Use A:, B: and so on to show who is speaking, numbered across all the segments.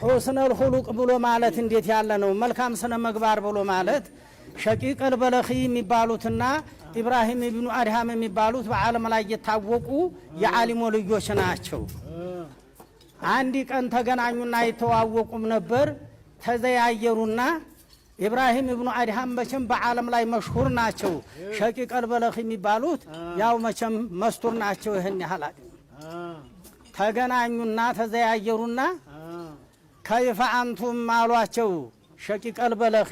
A: حسن الخلق بلو مالت انديت يالنو ملكام سنة مقبار بلو مالت شقيق البلخي مبالوتنا إبراهيم ابن أدهم مبالوت بعالم لا يتاوقوا يعالم وليوش ناچو عندي كان تغناኙና يتواوقوا ነበር ተዘያየሩና ኢብራሂም ኢብኑ አድሃም መቼም በዓለም ላይ መሽሁር ናቸው ሸቂቅ አልበለኺ የሚባሉት ያው መቼም መስቱር ናቸው ይሄን ያህል ተገናኙና ተዘያየሩና كيف أنتم አሏቸው ሸቂቅ አልበለኺ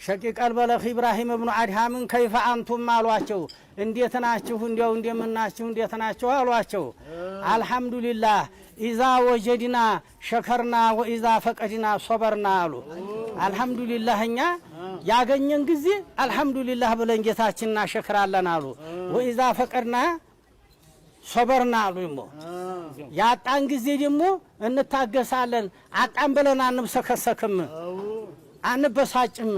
A: ሸቂቅ አልበለኺ ኢብራሂም ኢብኑ አድሃምን كيف أنتم አሏቸው እንዴት ናችሁ እንዴው እንደምናችሁ እንዴት ናችሁ አሏቸው አልহামዱሊላህ إذا وجدنا شكرنا وإذا فقدنا صبرنا አሉ አልহামዱሊላህ እኛ ያገኘን ጊዜ አልহামዱሊላህ ብለን ጌታችንና ሸክራለን አሉ وإذا فقدنا صبرنا አሉ ያጣን ጊዜ ደግሞ እንታገሳለን አጣን ብለን አንብሰከሰክም አንበሳጭም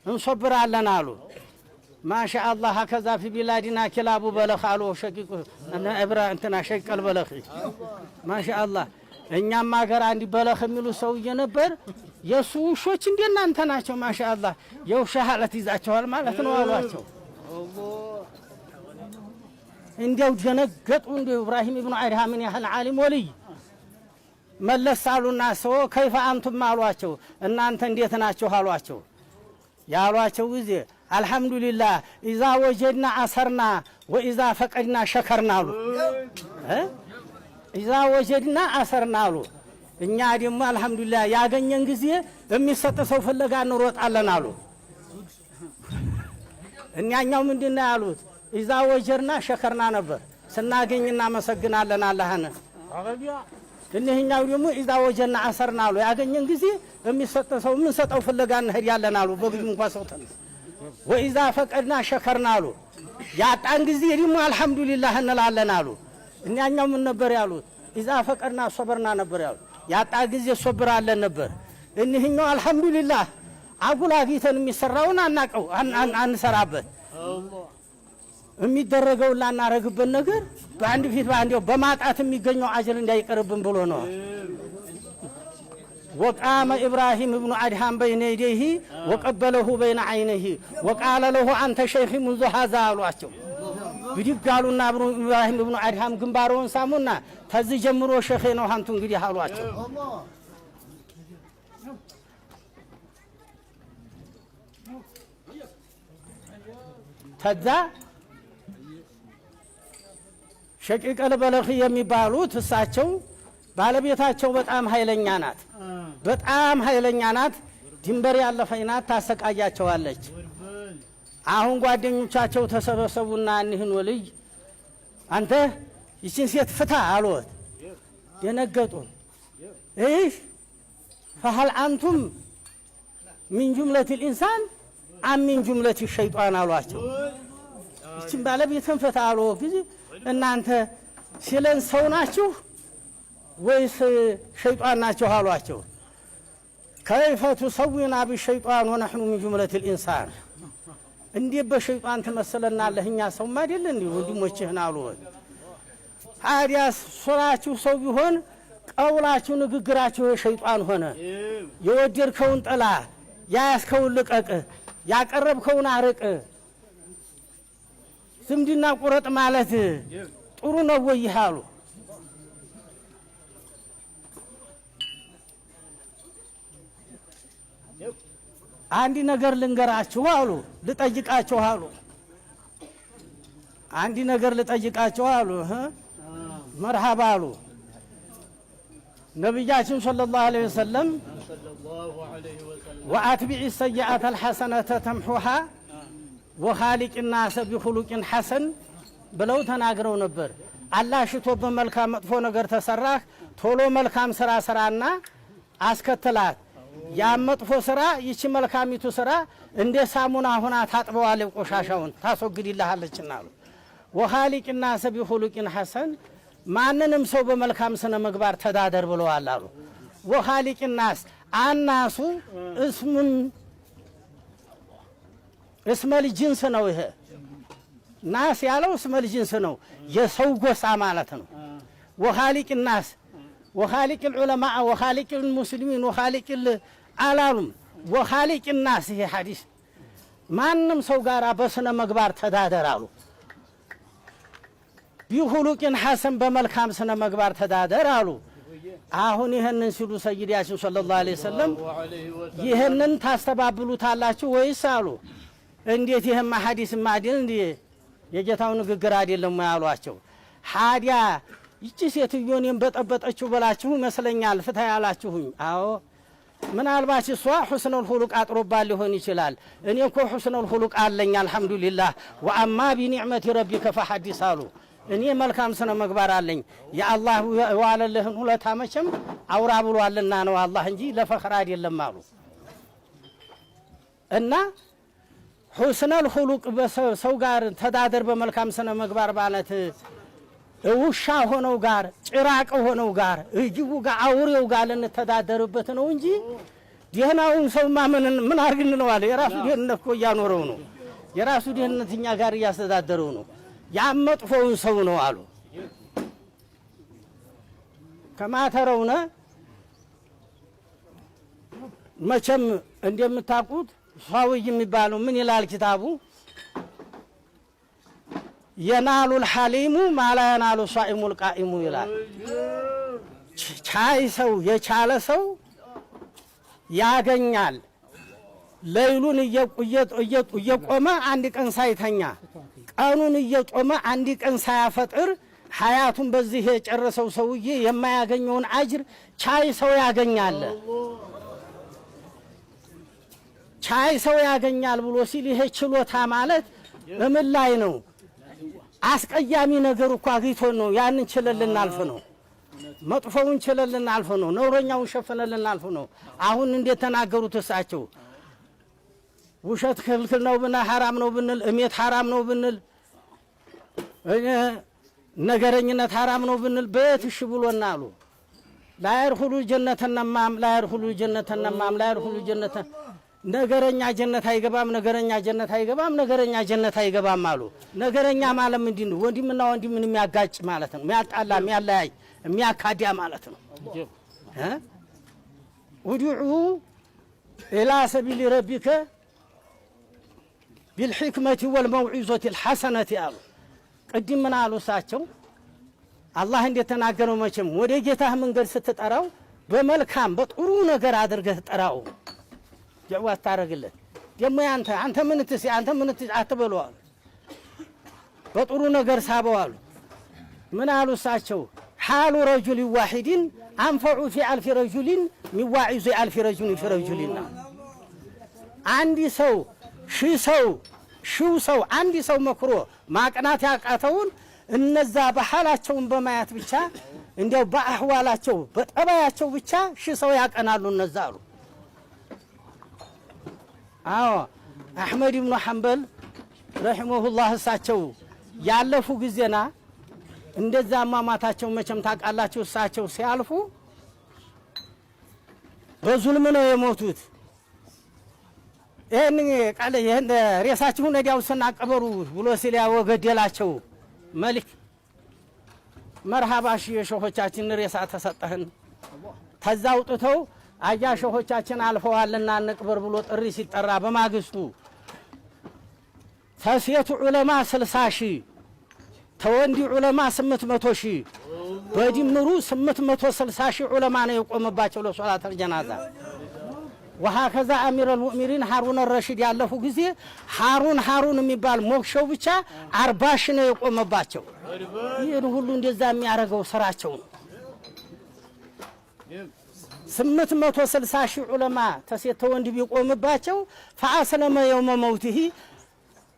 A: እንሶብራለን አሉ ما شاء الله هكذا في بلادنا كلاب بلخ على شقيق ابراهيم انتنا شقيق البلخي ما شاء الله እኛም ሀገር አንዲ በለخ የሚሉ ሰውዬ ነበር የሱ ሾች እንደናንተ ናቸው ማሻአላህ የውሻ ሐለት ይዛቸዋል ማለት ነው አሏቸው እንዲያው ጀነገጡ እንደ ኢብራሂም ኢብኑ አድሃም ምን ያህል ዓሊም ወልይ መለሳሉና ሰው كيف أنتم አሏቸው እናንተ እንዴት ናችሁ አሏቸው ያሏቸው ጊዜ الحمد لله إذا وجدنا عصرنا وإذا فقدنا شكرنا له إذا وجدنا عصرنا له እኛ ደግሞ አልহামዱሊላህ ያገኘን ጊዜ የሚሰጥ ሰው ፍለጋ እንሮጣለን አሉ እኛኛው ምንድነው ያሉት إذا وجدنا شكرنا ነበር ስናገኝና መሰግናለን አላህን አረቢያ እነኛው ደግሞ إذا وجدنا عصرنا له ያገኘን ጊዜ የሚሰጥ ሰው ምን ሰጠው ፍለጋ እንሄዳለን አሉ በግም እንኳን ሰው ተነስ وإذا فقدنا شكرنا له ያጣን ጊዜ ደግሞ አልহামዱሊላህ እንላለን አሉ እኛኛው ምን ነበር ያሉት إذا فقدنا صبرنا ነበር ያሉት ያጣ ጊዜ ሶብራለን ነበር እነኛው አልহামዱሊላህ አጉላጊተን የሚሰራውን አናቀው አንሰራበት የሚደረገው ላናረግበት ነገር በአንድ ፊት በአንዴው በማጣት የሚገኘው አጅር እንዳይቀርብን ብሎ ነው وقام إبراهيم ابن أدهم بين يديه وقبله بين عينيه وقال له أنت شيخ منذ هذا አሏቸው ቢዲብ ጋሉና ኢብራሂም ابن أدهم ግንባሩን ሳሙና ተዚህ ጀምሮ ሸኺ ነው አንቱ እንግዲህ አሏቸው ተዛ ሸቂቅ አልበለኺ የሚባሉት እሳቸው ባለቤታቸው በጣም ኃይለኛ ናት በጣም ኃይለኛ ናት ድንበር ያለፈይናት ታሰቃያቸዋለች አሁን ጓደኞቻቸው ተሰበሰቡና እንህን ወልይ አንተ ይችን ሴት ፍታ አሉት ደነገጡ فهل أنتم من جملة الإنسان أم من جملة الشيطان አሏቸው ይችን ባለቤትን ፍታ አሉ ጊዜ እናንተ ሲለን ሰው ናችሁ ወይስ ሸይጣን ናችሁ አሏቸው كيف تسوينا بالشيطان ونحن من جملة الإنسان እንዴ በሸይጣን ተመሰለናለህ እኛ ሰው ማይደል እንዴ ወንድሞችህን አሉ ታዲያስ ሱራችሁ ሰው ቢሆን ቀውላችሁ ንግግራችሁ የሸይጣን ሆነ የወደድከውን ጠላ ያስከውን ልቀቅ ያቀረብከውን አርቅ ዝምድና ቁረጥ ማለት ጥሩ ነው ወይ ይሃሉ አንዲ ነገር ልንገራችሁ አሉ ልጠይቃችሁ አሉ አንዲ ነገር ልጠይቃችሁ አሉ መርሐባ አሉ ነብያችን ሰለላሁ ዐለይሂ ወሰለም وأتبع السيئة الحسنة تمحوها وخالق الناس بخلق حسن ብለው ተናግረው ነበር አላህ ሽቶ በመልካም መጥፎ ነገር ተሰራህ ቶሎ መልካም ስራ ስራና አስከተላት ያመጥፎ ስራ ይቺ መልካሚቱ ስራ እንደ ሳሙና ሆና ታጥበዋል ቆሻሻውን ታስወግድልሃለችና አሉ وخالق الناس بخلق حسن ማንንም ሰው በመልካም ስነ ምግባር ተዳደር ብለዋል አሉ وخالق الناس الناس اسم الجنس ነው ይሄ ናስ ያለው اسم الجنس ነው የሰው ጎሳ ማለት ነው وخالق الناس وخالق العلماء وخالق المسلمين وخالق العالم وخالق الناس هي حديث ማንም ሰው ጋራ በስነ ምግባር ተዳደራሉ ቢሁሉቅን ሐሰን በመልካም ስነ ምግባር ተዳደራሉ አሁን ይሄንን ሲሉ ሰይዲያችን ሰለላሁ ዐለይሂ ወሰለም ይሄንን ታስተባብሉታላችሁ ወይስ አሉ እንዴት ይሄማ ሐዲስ ማዲን እንዴ የጌታው ንግግር አይደለም ያሏቸው ሐዲያ ይቺ ሴትዮን በጠበጠችው በላችሁ መስለኛል ፍታ ያላችሁኝ አዎ ምናልባት እሷ ሁስኑል ሁሉቅ አጥሮባል ሊሆን ይችላል እኔ እኮ ሁስኑል ሁሉቅ አለኝ አልহামዱሊላህ ወአማ ቢኒዕመቲ ረቢከ ፈሐዲስ አሉ እኔ መልካም ስነ ምግባር አለኝ ያአላህ ዋለልህን ሁለታ መቼም አውራ ብሏልና ነው አላህ እንጂ ለፈኽር አይደለም አሉ እና ሁስኑል ሁሉቅ በሰው ጋር ተዳደር በመልካም ስነ ምግባር ማለት ውሻ ሆነው ጋር ጭራቅ ሆነው ጋር እጅቡ ጋር አውሬው ጋር ለተዳደረበት ነው እንጂ ደህናውን ሰውማ ምን አርግን ነው አለ የራሱ ደህንነት እኮ ያኖረው ነው የራሱ ደህንነትኛ ጋር ያስተዳደረው ነው ያመጥፎውን ሰው ነው አሉ ከማተረውነ መቼም እንደምታውቁት ሷውይ የሚባለው ምን ይላል ኪታቡ ينال الحليم ما لا ينال الصائم القائم ይላል ቻይ ሰው የቻለ ሰው ያገኛል ለይሉን እየቆመ አንድ ቀን ሳይተኛ ቀኑን እየጾመ አንድ ቀን ሳያፈጥር ሐያቱን በዚህ የጨረሰው ሰውዬ የማያገኘውን አጅር ቻይ ሰው ያገኛል ቻይ ሰው ያገኛል ብሎ ሲል ይሄ ችሎታ ማለት ምን ላይ ነው አስቀያሚ ነገር እኮ አግይቶ ነው ያንን ችለልን አልፈ ነው መጥፎውን ችለልን አልፈ ነው ነውረኛውን ሸፈነልን አልፈ ነው አሁን እንዴት ተናገሩት እሳቸው ውሸት ክልክል ነው ብና حرام ነው ብንል እሜት حرام ነው ብንል ነገረኝነት حرام ነው ብንል በትሽ ብሎና አሉ لا يدخل الجنة النمام لا يدخل الجنة النمام لا يدخل الجنة ነገረኛ ጀነት አይገባም ነገረኛ ጀነት አይገባም ነገረኛ ጀነት አይገባም አሉ ነገረኛ ማለት ምንድነው ወንድምና ወንድምን የሚያጋጭ ማለት ነው የሚያጣላ የሚያለያይ የሚያካዳ ማለት ነው ወዱዑ ኢላ ሰቢል ረቢከ بالحكمة والموعظة الحسنة አሉ ቅድም ምን አሉ እሳቸው አላህ እንደተናገረው መቼም ወደ ጌታህ መንገድ ስትጠራው በመልካም በጥሩ ነገር አድርገህ ጠራው ጀዋት ታረግለት ደሞ አንተ ምን አትበሉዋል በጥሩ ነገር ሳበዋል ምን አሉ እሳቸው حال رجل واحد انفع في الف رجل من واعظ الف رجل في رجلنا አንዲ ሰው ሺው ሰው አንዲ ሰው መክሮ ማቅናት ያቃተውን እነዛ በሐላቸውን በማያት ብቻ እንደው በአህዋላቸው በጠባያቸው ብቻ ሺ ሰው ያቀናሉ እነዛ አሉ አዎ አህመድ ኢብኑ ሐንበል ረሂመሁላህ እሳቸው ያለፉ ጊዜና እንደዛ ማማታቸው መቼም ታቃላችሁ እሳቸው ሲያልፉ በዙልም ነው የሞቱት ይሄን ሬሳቸውን ወዲያው ሰናቀበሩ ብሎ ሲል ያወገደላቸው መልክ መርሃባሽ የሾሆቻችን ሬሳ ተሰጠህን ተዛው ጥተው አያ ሾሆቻችን አልፈዋልና እንቅበር ብሎ ጥሪ ሲጠራ በማግስቱ ተሴቱ ዑለማ 60 ሺህ ተወንዲ ዑለማ 800 ሺህ በድምሩ 860 ሺህ ዑለማ ነው የቆመባቸው ለሶላት الجنازه وهكذا امير المؤمنين هارون الرشيد ያለፉ ጊዜ ሃሩን የሚባል ሞክሸው ብቻ 40 ሺህ ነው የቆመባቸው ይሄን ሁሉ እንደዛ የሚያረጋው ስራቸው ነው 860 ሺህ ዑለማ ተሴተው እንዲ ቢቆምባቸው فاسلم يوم موته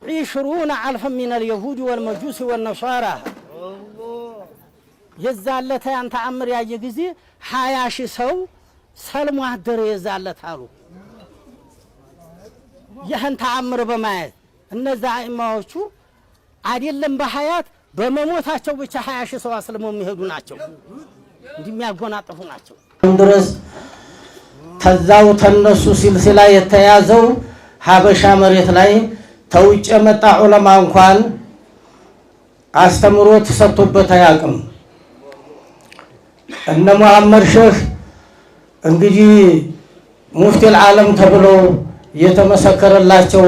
A: 20,000 من اليهود والمجوس والنصارى የዛለታ ያን ተአምር ያየ ጊዜ 20 ሺህ ሰው ሰልሙ አደረ የዛለት አሉ ይህን ተአምር በማየት እነዛ አይማዎቹ አይደለም በሐያት በመሞታቸው ብቻ 20 ሺህ ሰው አስልመው የሚሄዱ ናቸው እንደሚያጎናጥፉ ናቸው ድረስ ተዛው ተነሱ ሲልሲላ የተያዘው ሀበሻ መሬት ላይ ተውጭ የመጣ ዑለማ እንኳን አስተምሮ ተሰጥቶበት አያውቅም
B: እነ መሐመድ ሼህ እንግዲህ ሙፍቲ العالم ተብለው የተመሰከረላቸው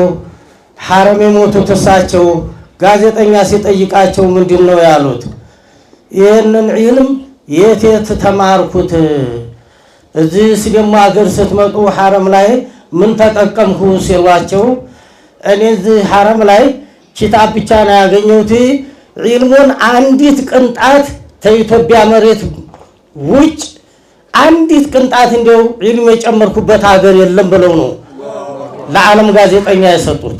B: ሐረም የሞቱት እሳቸው ጋዜጠኛ ሲጠይቃቸው ምንድነው ያሉት? ይሄንን ዒልም የት ተማርኩት? እዚህ ደግሞ አገር ስትመጡ ሐረም ላይ ምን ተጠቀምኩ ሲሏቸው እኔ እዚህ ሐረም ላይ ኪታብ ብቻ ነው ያገኘሁት ዒልሙን አንዲት ቅንጣት ከኢትዮጵያ መሬት ውጭ አንዲት ቅንጣት እንደው ዒልም የጨመርኩበት ሀገር የለም ብለው ነው ለዓለም ጋዜጠኛ የሰጡት።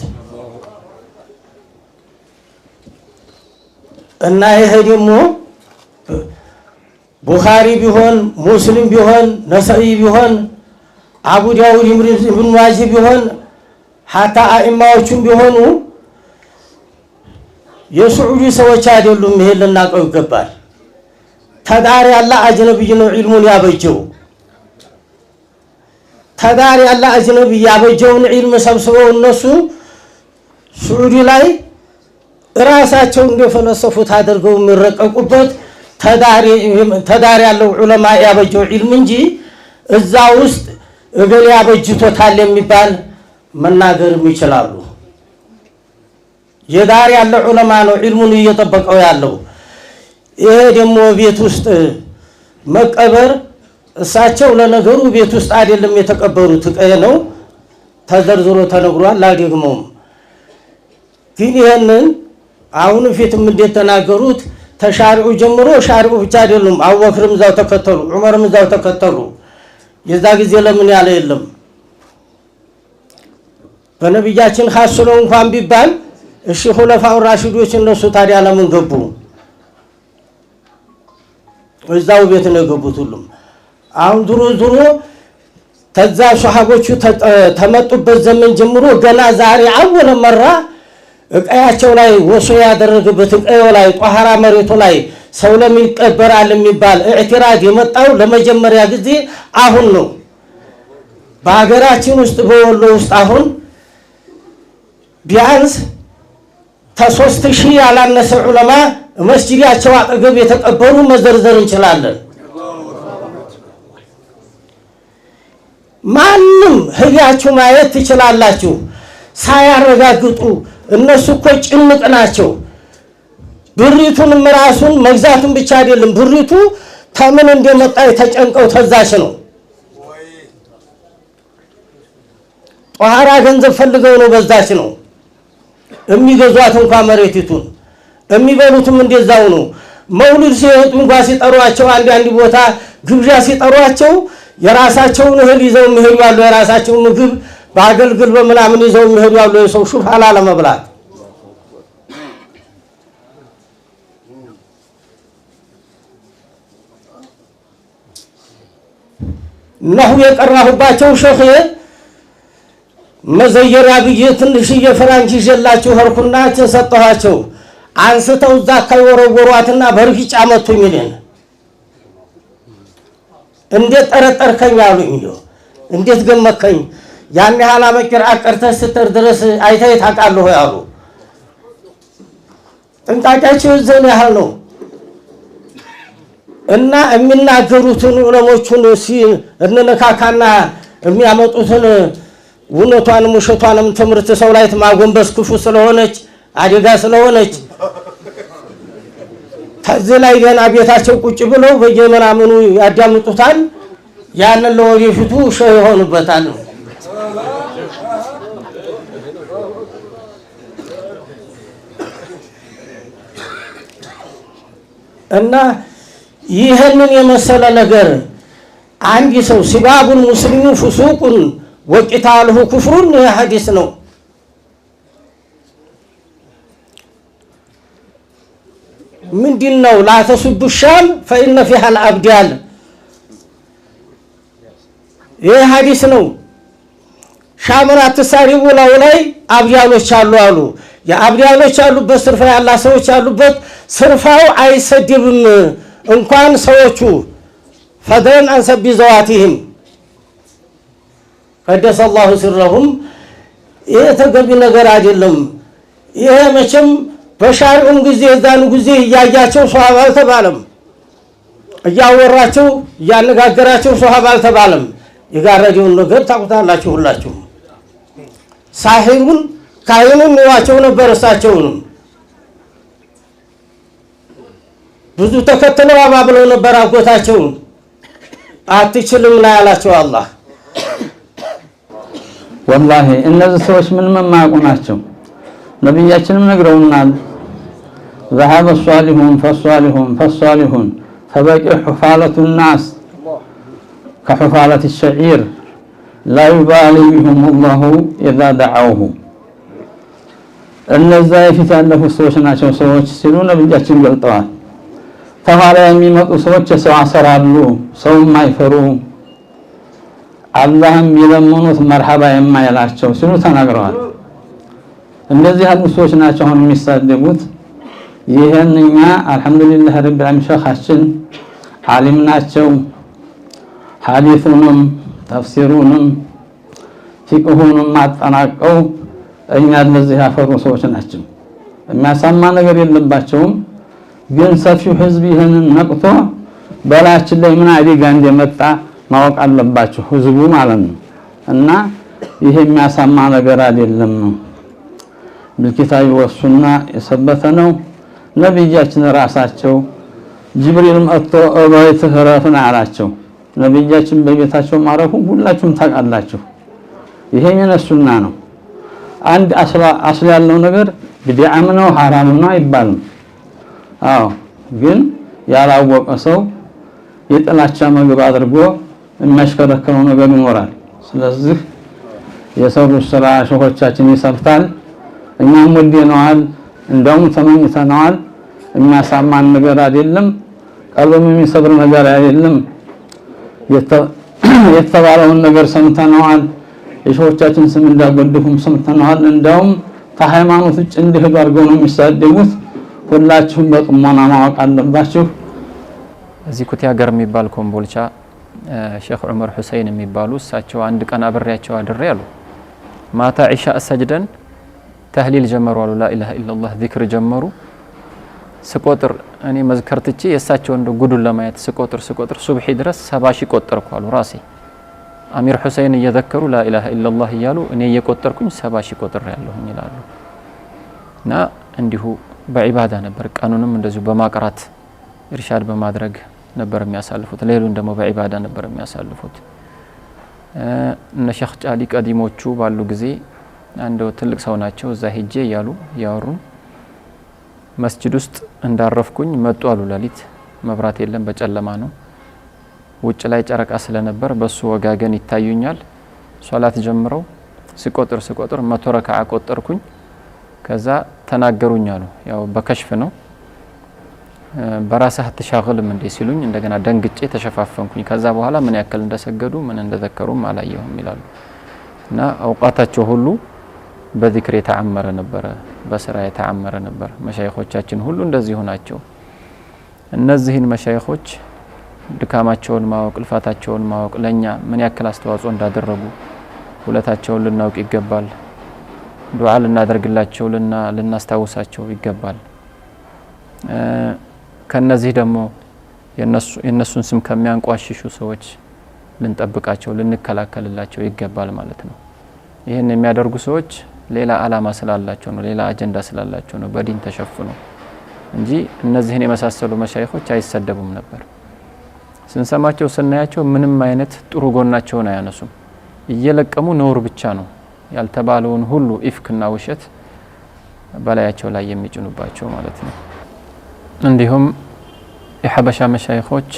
B: እና ይሄ ደግሞ ቡኻሪ ቢሆን ሙስሊም ቢሆን ነሰኢ ቢሆን አቡ ዳውድ ኢብኑ ማጂህ ቢሆን ሐታ አኢማዎቹም ቢሆኑ የሱዑዲ ሰዎች አይደሉም። ይሄ ልናቀው ይገባል። ተዳሪ ያለ አጅነብይ ነው ዒልሙን ያበጀው። ተዳሪ ያለ አጅነብይ ያበጀውን ዒልም ሰብስበው እነሱ ሱዑዲ ላይ ራሳቸው እንደፈለሰፉት አድርገው የሚረቀቁበት ተዳሪ ያለው ዑለማ ያበጀው ዒልም እንጂ እዛ ውስጥ እገሌ ያበጅቶታል የሚባል መናገርም ይችላሉ። የዳር ያለ ዑለማ ነው ዒልሙን እየጠበቀው ያለው። ይሄ ደግሞ ቤት ውስጥ መቀበር እሳቸው ለነገሩ ቤት ውስጥ አይደለም የተቀበሩት ቀየ ነው ተዘርዝሮ ተነግሯል። ላደግመውም ግን ይሄንን አሁን ፊትም እንደተናገሩት ተሻሪዑ ጀምሮ ሻሪዑ ብቻ አይደሉም። አቡበክርም ዛው ተከተሉ፣ ዑመርም ዛው ተከተሉ። የዛ ጊዜ ለምን ያለ የለም። በነብያችን ሐስሎ እንኳን ቢባል እሺ ኹለፋው ራሺዶች እነሱ ታዲያ ለምን ገቡ? እዛው ቤት ነው የገቡት ሁሉም። አሁን ድሮ ተዛ ሱሐቦቹ ተመጡበት ዘመን ጀምሮ ገና ዛሬ አወለ መራ እቀያቸው ላይ ወሶ ያደረገበት እቀዮ ላይ ጧሃራ መሬቱ ላይ ሰው ለምን ይቀበራል የሚባል ኢዕትራድ የመጣው ለመጀመሪያ ጊዜ አሁን ነው። በሀገራችን ውስጥ በወሎ ውስጥ አሁን ቢያንስ ከ3000 ያላነሰ ዑለማ መስጂዳቸው አጠገብ የተቀበሩ መዘርዘር እንችላለን። ማንም ህያችሁ ማየት ትችላላችሁ ሳያረጋግጡ። እነሱ እኮ ጭንቅ ናቸው። ብሪቱንም ራሱን መግዛቱን ብቻ አይደለም ብሪቱ ተምን እንደመጣ ተጨንቀው ተዛች ነው። ጧሃራ ገንዘብ ፈልገው ነው በዛች ነው የሚገዟት እንኳን መሬቲቱን። የሚበሉትም እንደዛው ነው። መውሊድ ሲወጡ እንኳን ሲጠሯቸው አንድ ቦታ ግብዣ ሲጠሯቸው የራሳቸውን እህል ይዘው የሚሄዱ ያሉ የራሳቸውን ምግብ በአገልግል በምናምን ይዘው የሚሄዱ ያሉ የሰው ሹፍ ሐላል መብላት። ነሁ የቀራሁባቸው ሸኽ መዘየሪያ ብዬ ትንሽዬ ፍራንች ይዤላችሁ ሄድኩና ተሰጠኋቸው። አንስተው እዛ ከወረወሯትና በርግጫ መቱኝ። እኔን እንዴት ጠረጠርከኝ አሉኝ። እንዴት ገመከኝ? ያን ያህል አመቅር አቀርተህ ስትር ድረስ አይተህ ታውቃለህ ያሉ። ጥንቃቄያቸው እዚህን ያህል ነው። እና የሚናገሩትን ዑለሞቹን እንነካካና የሚያመጡትን እውነቷንም ውሸቷንም ትምህርት ሰው ላይ ማጎንበስ ክፉ ስለሆነች አደጋ ስለሆነች ከዚህ ላይ ገና ቤታቸው ቁጭ ብለው በየምናምኑ ያዳምጡታል። ያንን ለወደፊቱ ሸህ ይሆኑበታል። እና ይህንን የመሰለ ነገር አንድ ሰው ሲባቡን ሙስሊሙ ፍሱቁን ወቂታልሁ ኩፍሩን ሐዲስ ነው። ምንድነው? ላ ተሱቡ ሻም ፈኢነ ፊሃ አልአብዳል። ይህ ሐዲስ ነው። ሻምን አትሳሪቡ ላው ላይ አብዳሎች አሉ። የአብዳሎች ያሉበት ስርፋ ያላ ሰዎች ያሉበት ስርፋው አይሰድብም እንኳን ሰዎቹ ፈደን አንሰቢ ዘዋቲህም ቀደሰ አላሁ ሲረሁም። ይሄ ተገቢ ነገር አይደለም። ይሄ መቼም በሻሪዑም ጊዜ እዛኑ ጊዜ እያያቸው ሷሃባ አልተባለም። እያወራቸው እያነጋገራቸው ሷሃባ አልተባለም። የጋረደውን ነገር ታውቁታላችሁ ሁላችሁ። ሳሂሩን ካህኑን ዋቸው ነበር። እሳቸውንም ብዙ ተከትለው አባብለው ነበር አጎታቸውን። አትችልም ላይ ያላቸው አላህ።
C: ወላሂ እነዚህ ሰዎች ምንም የማያውቁ ናቸው። ነብያችንም ነግረውናል። ذهب الصالحون فالصالحون فالصالحون فبقي حفالة الناس كحفالة الشعير لا يبالي بهم الله إذا دعوه እነዛ የፊት ያለፉ ሰዎች ናቸው ሰዎች ሲሉ ነብያችን ገልጠዋል። ተኋላ የሚመጡ ሰዎች የሰው አሰራሉ ሰውም አይፈሩ አላህም ይለምኑት መርሐባ የማይላቸው ሲሉ ተናግረዋል። እንደዚህ ያሉ ሰዎች ናቸው አሁን የሚሳደቡት። ይሄንኛ አልহামዱሊላህ ረብል ዓለሚን ሸኻችን ዓሊም ናቸው። ሐዲሱንም ተፍሲሩንም ፊቅሁንም አጠናቀው እኛ እንደዚህ ያፈሩ ሰዎች ናቸው። የሚያሳማ ነገር የለባቸውም። ግን ሰፊው ህዝብ ይሄንን ነቅቶ በላችን ላይ ምን አደጋ እንደመጣ ማወቅ አለባቸው ህዝቡ ማለት ነው። እና ይሄ የሚያሳማ ነገር አይደለም። بالكتاب والسنة የሰበተ ነው። ነብያችን ራሳቸው ጅብሪል መጥቶ እባይተህ ረፍና አላቸው። ነብያችን በቤታቸው ማረፉ ሁላችሁም ታውቃላችሁ። ይሄ የነሱና ነው። አንድ አስላ ያለው ነገር ቢድዓም ነው ሐራም ነው አይባልም። አዎ ግን ያላወቀ ሰው የጥላቻ ምግብ አድርጎ የሚያሽከረክረው ነገር ይኖራል። ስለዚህ የሰሩ ስራ ሸኾቻችን ይሰርታል። እኛም ወደነዋል እንደውም ተመኝተናል። የሚያሳማን ነገር አይደለም። ቀልብም የሚሰብር ነገር አይደለም። የተባለውን ነገር ሰምተናል። የሸኾቻችን ስም እንዳጎድፉም ሰምተናል። እንደውም ከሃይማኖት ውጭ እንዲሄዱ አድርገው ነው የሚሳደቡት። ሁላችሁም በጥሞና ማወቅ አለባችሁ።
D: እዚህ ኩቲ ሀገር የሚባል ኮምቦልቻ ሼክ ዑመር ሁሴን የሚባሉ እሳቸው አንድ ቀን አብሬያቸው አድሬ አሉ። ማታ ዒሻ ሰጅደን ተህሊል ጀመሩ አሉ። ላኢላሃ ኢላላህ ዚክር ጀመሩ። ስቆጥር እኔ መዝከር ትቼ የእሳቸው እንደ ጉዱን ለማየት ስቆጥር ሱብሒ ድረስ 70 ሺህ ቆጠርኩ አሉ። ራሴ አሚር ሁሴን እየዘከሩ ላኢላሃ ኢላላህ እያሉ እኔ እየቆጠርኩኝ 70 ሺህ ቆጥር ያለሁኝ ይላሉ። እና እንዲሁ በዒባዳ ነበር። ቀኑንም እንደዚሁ በማቅራት ኢርሻድ በማድረግ ነበር የሚያሳልፉት። ሌሉን ደግሞ በዒባዳ ነበር የሚያሳልፉት። እነ ሼክ ጫሊ ቀዲሞቹ ባሉ ጊዜ አንድ ትልቅ ሰው ናቸው። እዛ ሄጄ እያሉ ያወሩን መስጂድ ውስጥ እንዳረፍኩኝ መጡ አሉ። ሌሊት መብራት የለም በጨለማ ነው። ውጭ ላይ ጨረቃ ስለነበር በሱ ወጋገን ይታዩኛል። ሶላት ጀምረው ስቆጥር 100 ረካዓ ቆጠርኩኝ። ከዛ ተናገሩኝ አሉ። ያው በከሽፍ ነው። በራስህ አትሻግልም እንዴ ሲሉኝ እንደገና ደንግጬ ተሸፋፈንኩኝ። ከዛ በኋላ ምን ያክል እንደሰገዱ ምን እንደዘከሩም አላየሁም ይላሉ። እና አውቃታቸው ሁሉ በዚክር የተዓመረ ነበር፣ በስራ የተዓመረ ነበር። መሻይኾቻችን ሁሉ እንደዚህ ሆናቸው። እነዚህን መሻይኾች ድካማቸውን ማወቅ ልፋታቸውን ማወቅ ለኛ ምን ያክል አስተዋጽኦ እንዳደረጉ ውለታቸውን ልናውቅ ይገባል። ዱዓ ልናደርግላቸው ልናስታውሳቸው ይገባል። ከነዚህ ደግሞ የነሱን ስም ከሚያንቋሽሹ ሰዎች ልንጠብቃቸው ልንከላከልላቸው ይገባል ማለት ነው። ይሄን የሚያደርጉ ሰዎች ሌላ አላማ ስላላቸው ነው፣ ሌላ አጀንዳ ስላላቸው ነው በዲን ተሸፍኖ እንጂ እነዚህን የመሳሰሉ መሻይኾች አይሰደቡም ነበር። ስንሰማቸው ስናያቸው ምንም አይነት ጥሩ ጎናቸውን አያነሱም። እየለቀሙ ነውር ብቻ ነው ያልተባለውን ሁሉ ኢፍክና ውሸት በላያቸው ላይ የሚጭኑባቸው ማለት ነው። እንዲሁም የሐበሻ መሻይኾች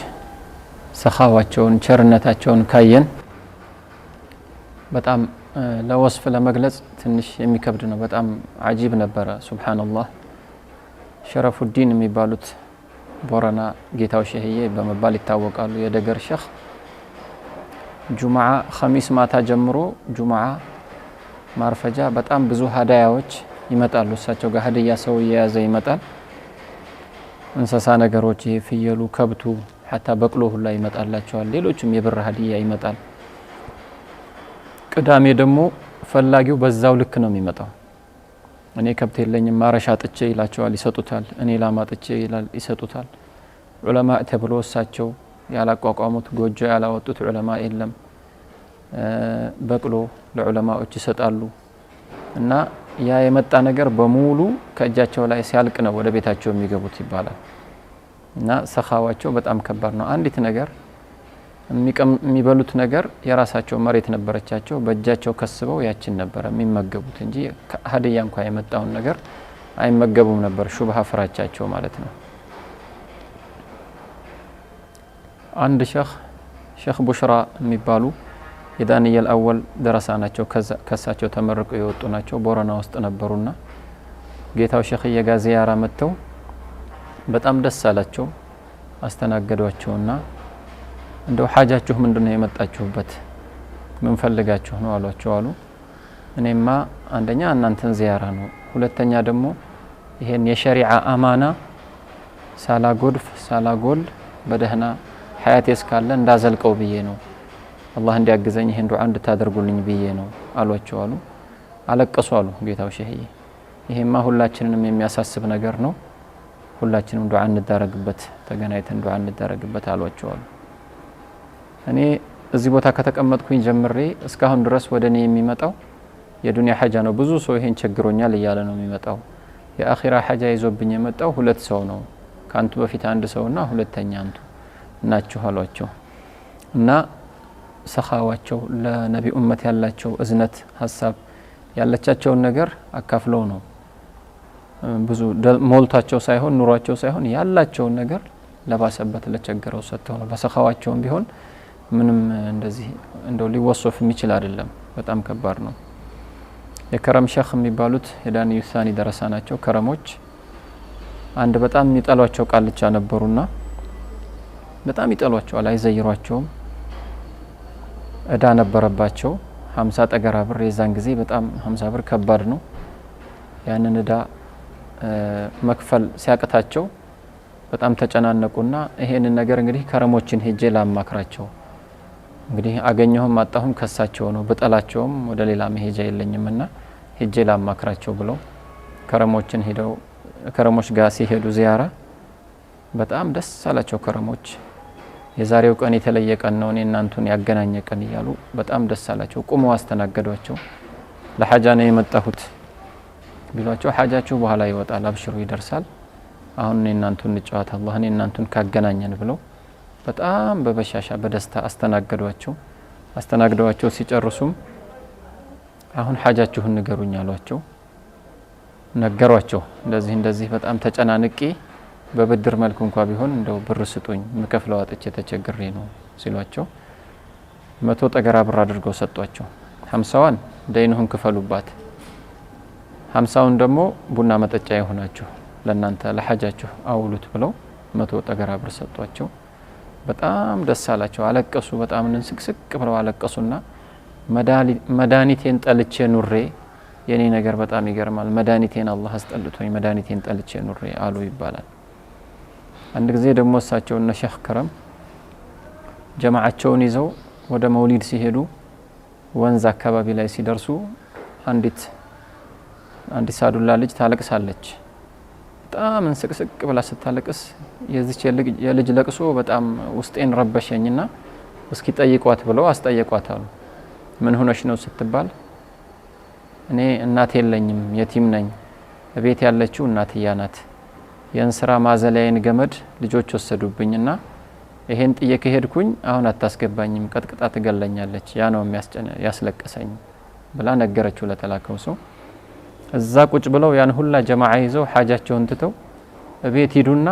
D: ሰኻዋቸውን ቸርነታቸውን ካየን በጣም ለወስፍ ለመግለጽ ትንሽ የሚከብድ ነው። በጣም አጂብ ነበረ። ሱብሃንአላህ ሸረፉዲን የሚባሉት ቦረና ጌታው ሸህዬ በመባል ይታወቃሉ። የደገር ሸህ ጁምዓ ኸሚስ ማታ ጀምሮ ጁምዓ ማርፈጃ በጣም ብዙ ሀዳያዎች ይመጣሉ። እሳቸው ጋር ሀዲያ ሰው እየያዘ ይመጣል። እንስሳ ነገሮች ይሄ ፍየሉ፣ ከብቱ ሐታ በቅሎ ሁላ ይመጣላቸዋል። ሌሎችም የብር ሀዲያ ይመጣል። ቅዳሜ ደግሞ ፈላጊው በዛው ልክ ነው የሚመጣው። እኔ ከብት የለኝም ማረሻ ጥቼ ይላቸዋል፣ ይሰጡታል። እኔ ላማ ጥቼ ይላል፣ ይሰጡታል። ዑለማ ተብሎ እሳቸው ያላቋቋሙት ጎጆ ያላወጡት ዑለማ የለም። በቅሎ ለዑለማዎች ይሰጣሉ እና ያ የመጣ ነገር በሙሉ ከእጃቸው ላይ ሲያልቅ ነው ወደ ቤታቸው የሚገቡት ይባላል። እና ሰኻዋቸው በጣም ከባድ ነው። አንዲት ነገር የሚበሉት ነገር የራሳቸው መሬት ነበረቻቸው፣ በእጃቸው ከስበው ያችን ነበር የሚመገቡት እንጂ ሀዲያ እንኳን የመጣውን ነገር አይመገቡም ነበር። ሹብሃ ፍራቻቸው ማለት ነው። አንድ ሼኽ ቡሽራ የሚባሉ የዳንኤል አወል ደረሳ ናቸው። ከሳቸው ተመርቀው የወጡ ናቸው። ቦረና ውስጥ ነበሩና ጌታው ሼኽዬ ጋር ዚያራ መጥተው በጣም ደስ አላቸው። አስተናገዷቸውና እንደው ሐጃችሁ ምንድነው የመጣችሁበት? ምን ፈልጋችሁ ነው አሏቸው አሉ። እኔማ አንደኛ እናንተን ዚያራ ነው፣ ሁለተኛ ደግሞ ይሄን የሸሪዓ አማና ሳላጎድፍ ሳላጎል በደህና ሐያቴ እስካለ እንዳዘልቀው ብዬ ነው። አላህ እንዲያግዘኝ ይሄን ዱዓ እንድታደርጉልኝ ብዬ ነው አሏቸው አሉ። አለቀሱ አሉ ጌታው ሼኽዬ። ይሄማ ሁላችንንም የሚያሳስብ ነገር ነው፣ ሁላችንም ዱዓ እንዳረግበት፣ ተገናኝተን ዱዓ እንዳረግበት አሏቸው አሉ። እኔ እዚህ ቦታ ከተቀመጥኩኝ ጀምሬ እስካሁን ድረስ ወደኔ የሚመጣው የዱንያ ሐጃ ነው። ብዙ ሰው ይሄን ቸግሮኛል እያለ ነው የሚመጣው። የአኺራ ሐጃ ይዞብኝ የመጣው ሁለት ሰው ነው። ካንቱ በፊት አንድ ሰውና ሁለተኛ አንቱ ናችሁ አሏቸው። እና ሰኻዋቸው ለነቢ ኡመት ያላቸው እዝነት ሐሳብ ያለቻቸውን ነገር አካፍለው ነው። ብዙ ሞልታቸው ሳይሆን ኑሯቸው ሳይሆን ያላቸውን ነገር ለባሰበት ለቸገረው ሰጥተው ነው። በሰኻዋቸውም ቢሆን ምንም እንደዚህ እንደው ሊወሶፍ የሚችል አይደለም። በጣም ከባድ ነው። የከረም ሼኽ የሚባሉት የዳንኤል ዩሳኒ ደረሳ ናቸው። ከረሞች አንድ በጣም የሚጠሏቸው ቃልቻ ነበሩና በጣም ይጠሏቸዋል፣ አይዘይሯቸውም። እዳ ነበረባቸው 50 ጠገራ ብር። የዛን ጊዜ በጣም 50 ብር ከባድ ነው። ያንን እዳ መክፈል ሲያቅታቸው በጣም ተጨናነቁና ይሄንን ነገር እንግዲህ ከረሞችን ሄጄ ላማክራቸው፣ እንግዲህ አገኘሁም አጣሁም ከሳቸው ነው፣ በጠላቸውም ወደ ሌላ መሄጃ የለኝምና ሄጄ ላማክራቸው ብለው ከረሞችን ሄደው ከረሞች ጋር ሲሄዱ ዚያራ በጣም ደስ አላቸው። ከረሞች የዛሬው ቀን የተለየ ቀን ነው፣ እኔ እናንቱን ያገናኘ ቀን እያሉ በጣም ደስ አላቸው። ቁመው አስተናገዷቸው። ለሐጃ ነው የመጣሁት ቢሏቸው ሐጃችሁ በኋላ ይወጣል፣ አብሽሩ ይደርሳል፣ አሁን እኔ እናንቱን እንጫወት አላህ እኔ እናንቱን ካገናኘን ብለው በጣም በበሻሻ በደስታ አስተናገዷቸው። አስተናግደዋቸው ሲጨርሱም አሁን ሐጃችሁን ንገሩኝ አሏቸው። ነገሯቸው። እንደዚህ በጣም ተጨናንቄ በብድር መልኩ እንኳን ቢሆን እንደው ብር ስጡኝ ምከፍለው አጥቼ ተቸግሬ ነው ሲሏቸው 100 ጠገራ ብር አድርገው ሰጧቸው። 50ዋን ደይኑን ክፈሉባት፣ 50ውን ደግሞ ቡና መጠጫ ይሆናችሁ ለናንተ ለሐጃችሁ አውሉት ብለው 100 ጠገራ ብር ሰጧቸው። በጣም ደስ አላቸው፣ አለቀሱ። በጣም እንስቅስቅ ብለው አለቀሱና መድኃኒቴን ጠልቼ ኑሬ የኔ ነገር በጣም ይገርማል፣ መድኃኒቴን አላህ አስጠልቶኝ መድኃኒቴን ጠልቼ ኑሬ አሉ ይባላል። አንድ ጊዜ ደግሞ እሳቸው እነ ሼኽ ከረም ጀማዓቸውን ይዘው ወደ መውሊድ ሲሄዱ ወንዝ አካባቢ ላይ ሲደርሱ አንዲት ሳዱላ ልጅ ታለቅሳለች። በጣም እንስቅስቅ ብላ ስታለቅስ የዚች የልጅ ለቅሶ በጣም ውስጤን ረበሸኝና እስኪ ጠይቋት ብለው አስጠየቋት አሉ። ምን ሆነሽ ነው ስትባል እኔ እናት የለኝም የቲም ነኝ፣ ቤት ያለችው እናትያ ናት፣ የእንስራ ማዘላዬን ገመድ ልጆች ወሰዱብኝና ይሄን ጥዬ ከሄድኩኝ አሁን አታስገባኝም፣ ቀጥቅጣ ትገለኛለች፣ ያ ነው ያስለቀሰኝ ብላ ነገረችው ለተላከው ሰው። እዛ ቁጭ ብለው ያን ሁላ ጀማዓ ይዘው ሐጃቸውን ትተው ቤት ሂዱና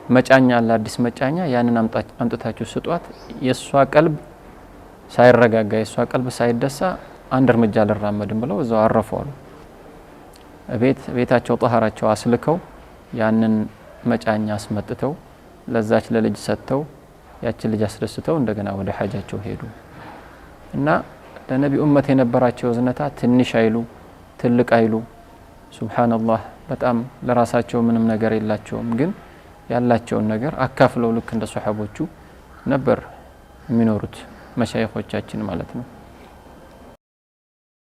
D: መጫኛ አለ አዲስ መጫኛ፣ ያንን አምጥታችሁ ስጧት፣ የሷ ቀልብ ሳይረጋጋ የሷ ቀልብ ሳይደሳ አንድ እርምጃ አልራመድም ብለው እዛው አረፈዋል። ቤታቸው ጧሃራቸው አስልከው ያንን መጫኛ አስመጥተው ለዛች ለልጅ ሰጥተው ያችን ልጅ አስደስተው እንደገና ወደ ሐጃቸው ሄዱ እና ለነቢ ኡመት የነበራቸው ዝነታ ትንሽ አይሉ ትልቅ አይሉ ሱብሃንአላህ። በጣም ለራሳቸው ምንም ነገር የላቸውም፣ ግን ያላቸውን ነገር አካፍለው ልክ እንደ ሱሐቦቹ ነበር የሚኖሩት መሻይኾቻችን ማለት ነው።